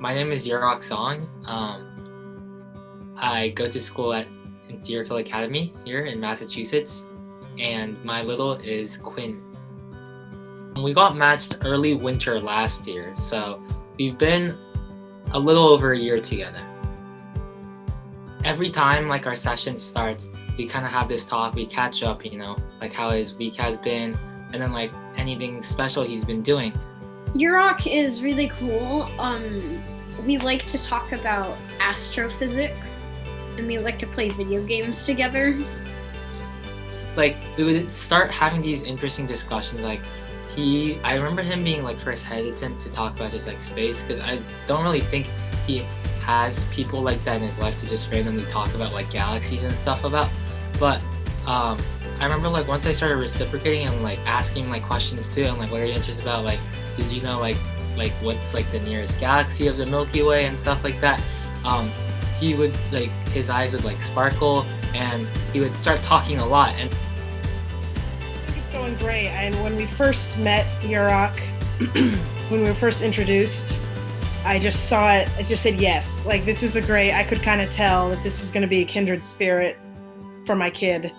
My name is Yurok Quinn. I go to school at Yurok Academy here in Massachusetts, and my little is Quinn. We got matched early winter last year, so we've been a little over a year together. Every time like our session starts, we kind of have this talk, we catch up, like how his week has been, and then like anything special he's been doing. Yurok is really cool. We like to talk about astrophysics, and we like to play video games together. Like we would start having these interesting discussions. Like I remember him being like first hesitant to talk about just like space, because I don't really think he has people like that in his life to just randomly talk about like galaxies and stuff about. But I remember like once I started reciprocating and like asking like questions too, and like what are you interested about, like did you know like what's like the nearest galaxy of the Milky Way and stuff like that, he would like his eyes would like sparkle and he would start talking a lot. And it's going great. And when we first met Yurok, when we were first introduced, I just saw it, I just said yes, like this is I could kind of tell that this was going to be a kindred spirit for my kid,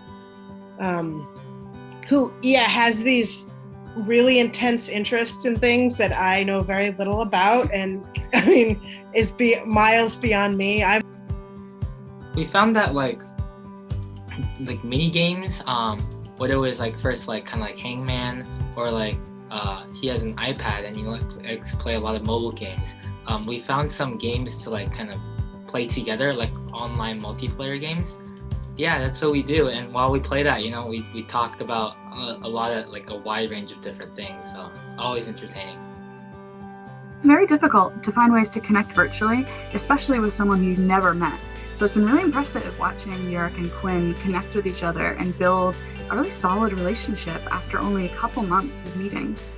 who has these really intense interests in things that I know very little about, and I mean is miles beyond me. We found that like mini games, whether it was like first like kind of like Hangman, or like he has an iPad and he likes to play a lot of mobile games. We found some games to like kind of play together, like online multiplayer games. Yeah, that's what we do. And while we play that, we talk about a lot of like a wide range of different things. So it's always entertaining. It's very difficult to find ways to connect virtually, especially with someone you've never met. So it's been really impressive watching Yurok and Quinn connect with each other and build a really solid relationship after only a couple months of meetings.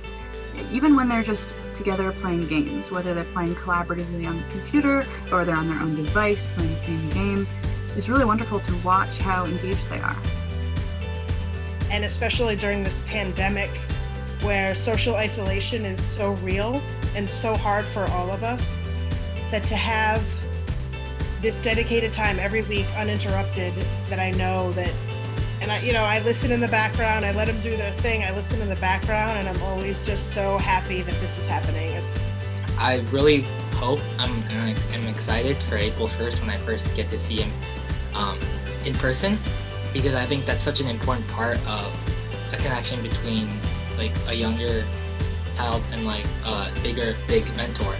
Even when they're just together playing games, whether they're playing collaboratively on the computer or they're on their own device playing the same game, it's really wonderful to watch how engaged they are. And especially during this pandemic, where social isolation is so real and so hard for all of us, that to have this dedicated time every week uninterrupted, that I know that, and I listen in the background, I let them do their thing, I listen in the background, and I'm always just so happy that this is happening. I really hope, I'm excited for April 1st when I first get to see him in person, because I think that's such an important part of a connection between like a younger child and like a big mentor.